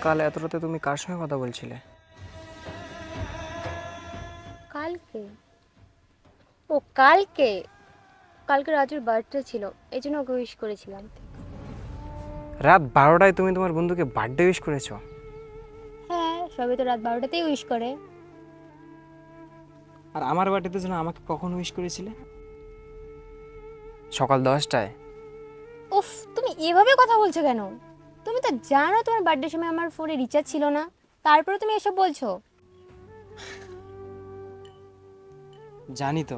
কাল এত রাতে তুমি কার সঙ্গে কথা বলছিলে? কালকে? ও কালকে কালকে রাজুর বার্থডে ছিল, এই জন্য ওকে উইশ করেছিলাম। রাত 12টায় তুমি তোমার বন্ধুকে বার্থডে উইশ করেছো? হ্যাঁ, সবাই তো রাত 12টাতেই উইশ করে। আর আমার বার্থডেতে যেন আমাকে কখন উইশ করেছিলে? সকাল 10টায়। উফ, তুমি এভাবে কথা বলছো কেন? তুমি তো জানো তোমার বার্থডের সময় আমার ফোনে রিচার্জ ছিল না, তারপরে তুমি এসব বলছো। জানি তো,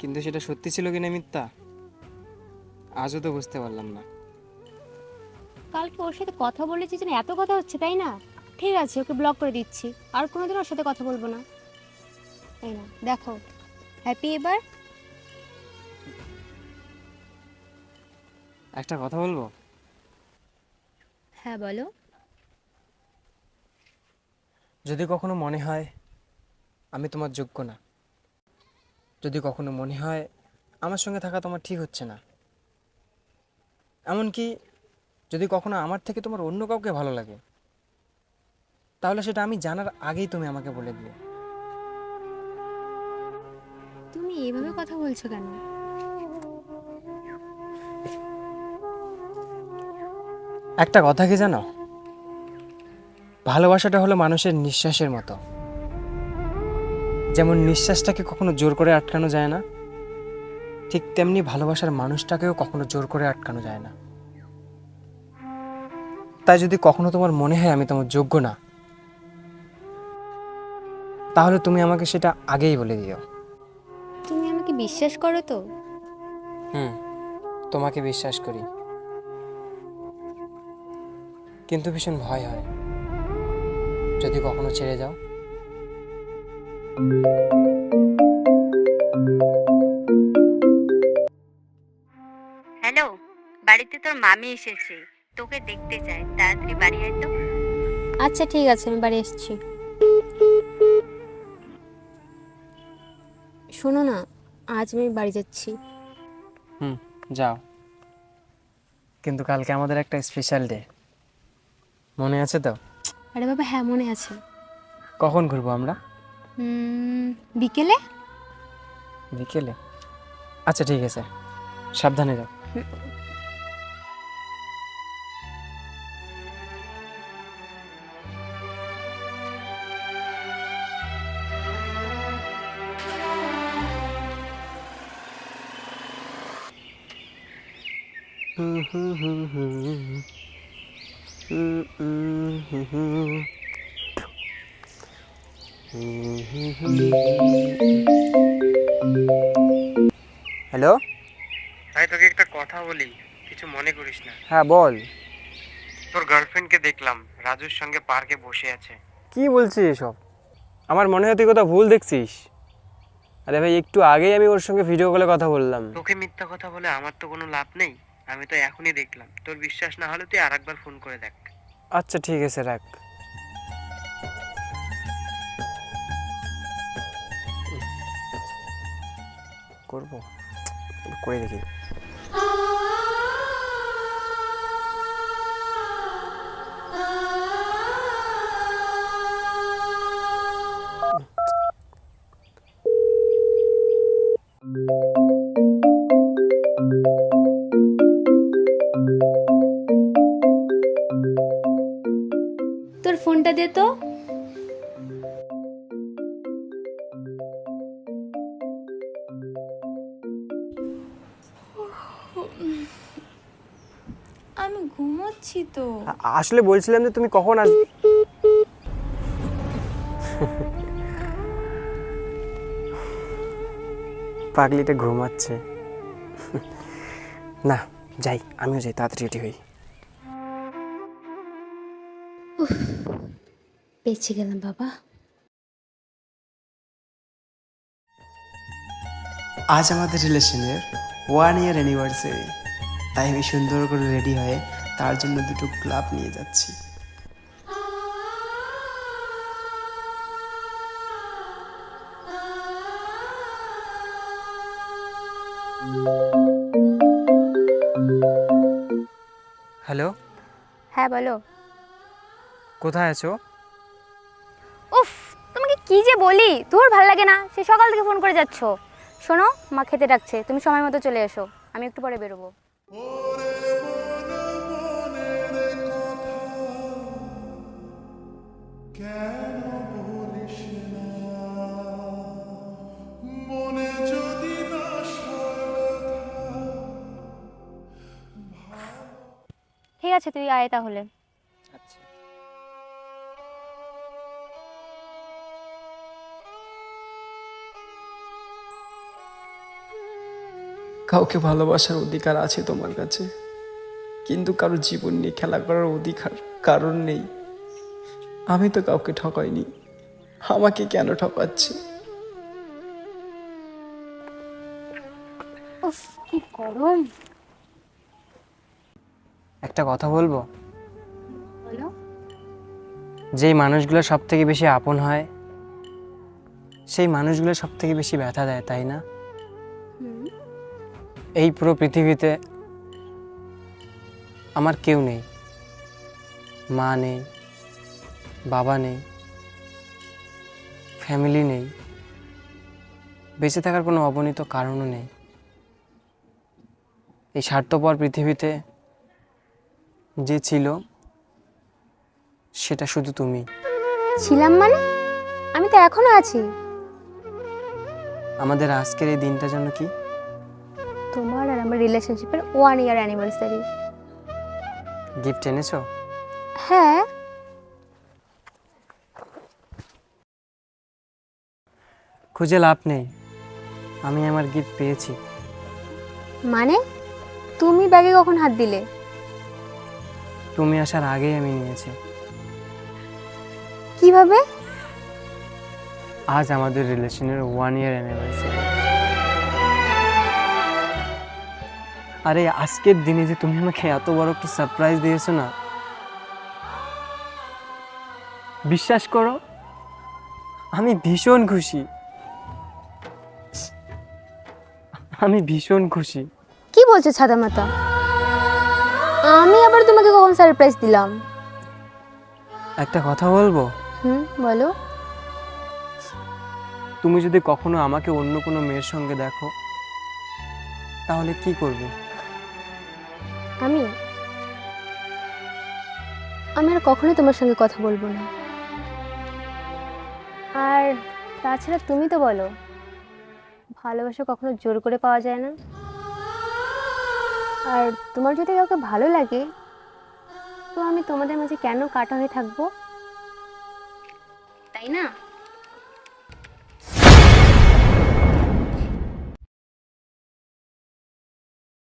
কিন্তু সেটা সত্যি ছিল কিনা মিথ্যা আজও তো বুঝতে পারলাম না। কালকে ওর সাথে কথা বলেছি যেন এত কথা হচ্ছে, তাই না? ঠিক আছে, ওকে ব্লক করে দিচ্ছি, আর কোনোদিন ওর সাথে কথা বলবো না। এই না, দেখো, হ্যাপি এবার। একটা কথা বলবো? হ্যাঁ বলো। যদি কখনো মনে হয় আমি তোমার যোগ্য না, যদি কখনো মনে হয় আমার সঙ্গে থাকা তোমার ঠিক হচ্ছে না, এমনকি যদি কখনো আমার থেকে তোমার অন্য কাউকে ভালো লাগে, তাহলে সেটা আমি জানার আগেই তুমি আমাকে বলে দিও। তুমি এভাবে কথা বলছো কেন? একটা কথা কি জানো, ভালোবাসাটা হলো মানুষের নিঃশ্বাসের মতো। যেমন নিঃশ্বাসটাকে কখনো জোর করে আটকানো যায় না, ঠিক তেমনি ভালোবাসার মানুষটাকেও কখনো জোর করে আটকানো যায় না। তাই যদি কখনো তোমার মনে হয় আমি তোমার যোগ্য না, তাহলে তুমি আমাকে সেটা আগেই বলে দিও। তুমি আমাকে বিশ্বাস করো তো? হুম, তোমাকে বিশ্বাস করি, কিন্তু ভীষণ ভয় হয় যদি কখনো ছেড়ে যাও। হ্যালো, বাড়িতে তোর মামি এসেছে, তোকে দেখতে চায়, তাড়াতাড়ি বাড়ি আয় তো। আচ্ছা ঠিক আছে, আমি বাড়ি এসেছি। শোনো না, আজ আমি বাড়ি যাচ্ছি। হুম, যাও, কিন্তু কালকে আমাদের একটা স্পেশাল ডে, মনে আছে তো? আরে বাবা, হ্যাঁ মনে আছে। কখন ঘুরবো আমরা? বিকেলে। বিকেলে? আচ্ছা ঠিক আছে, সাবধানে যাও। হ্যালো। ভাই, তোকে একটা কথা বলি, কিছু মনে করিস না? হ্যাঁ বল। তোর গার্লফ্রেন্ডকে দেখলাম রাজুর সঙ্গে পার্কে বসে আছে। কি বলছিস এসব? আমার মনে হয় তুই কোথাও ভুল দেখছিস। আরে ভাই, একটু আগেই আমি ওর সঙ্গে ভিডিও কলে কথা বললাম। তোকে মিথ্যা কথা বলে আমার তো কোনো লাভ নেই, আমি তো এখনই দেখলাম। তোর বিশ্বাস না হলে তুই আরেকবার ফোন করে দেখ। আচ্ছা ঠিক আছে, রাখ। করবো, করে দেখি। তোর ফোনটা দে তো। আমি ঘুমোচ্ছি তো। আসলে বলছিলাম যে তুমি কখন আসবে। পাগলিটা ঘুমাচ্ছে। না, যাই, আমিও যাই, তাড়াতাড়ি রেডি হই। বেঁচে গেলাম বাবা। আজ আমাদের রিলেশনের 1 ইয়ার অ্যানিভার্সারি, তাই আমি সুন্দর করে রেডি হয়ে তার জন্য দুটো ক্লাব নিয়ে যাচ্ছি। হ্যালো। হ্যাঁ বলো। কোথায় আছো? উফ, তোমাকে কি যে বলি, তোর ভালো লাগে না? সে সকাল থেকে ফোন করে যাচ্ছ। শোনো, মা খেতে ডাকছে, তুমি সময় মতো চলে এসো, আমি একটু পরে বেরোবো। ঠিক আছে, তুই আয় তাহলে। আচ্ছা। কাউকে ভালোবাসার অধিকার আছে তোমার কাছে, কিন্তু কারো জীবন নিয়ে খেলা করার অধিকার কারণ নেই। আমি তো কাউকে ঠকাইনি, আমাকে কেন ঠকাচ্ছে? উফ, কি গরম। একটা কথা বলবো? বলো। যেই মানুষগুলো সব থেকে বেশি আপন হয়, সেই মানুষগুলো সব থেকে বেশি ব্যথা দেয়, তাই না? এই পুরো পৃথিবীতে আমার কেউ নেই, মা নেই, বাবা নেই, ফ্যামিলি নেই, বেঁচে থাকার কোনো অবনীত কারণও নেই। এই স্বার্থপর পৃথিবীতে যে ছিল সেটা শুধু তুমি। ছিলাম মানে? আমি তো এখনো আছি। আমাদের আজকের এই দিনটা যেন কি তোমার আর আমার রিলেশনশিপের 1 ইয়ার অ্যানিভার্সারি। গিফট এনেছো? হ্যাঁ। খুঁজে লাভ নেই, আমি আমার গিফট পেয়েছি। মানে তুমি ব্যাগে কখন হাত দিলে? তুমি আসার আগেই আমি নিয়েছি। কিভাবে? আজ আমাদের রিলেশনের 1 ইয়ার অ্যানিভার্সারি। আরে আজকের দিনে যে তুমি আমাকে এত বড় একটা সারপ্রাইজ দিয়েছো না, বিশ্বাস করো আমি ভীষণ খুশি, আমি ভীষণ খুশি। কি বলছো ছাদা মাতা? আমি আবার তোমাকে কখন সারপ্রাইজ দিলাম? একটা কথা বলবো? বলো। তুমি যদি কখনো আমাকে অন্য কোনো মেয়ের সঙ্গে দেখো তাহলে কি করবে? আমি আর কখনোই তোমার সঙ্গে কথা বলবো না। আর তাছাড়া তুমি তো বলো, ভালোবাসা কখনো জোর করে পাওয়া যায় না। আর তোমার যদি কাউকে ভালো লাগে, তো আমি তোমাদের মাঝে কেন কাটা হয়ে থাকবো, তাই না?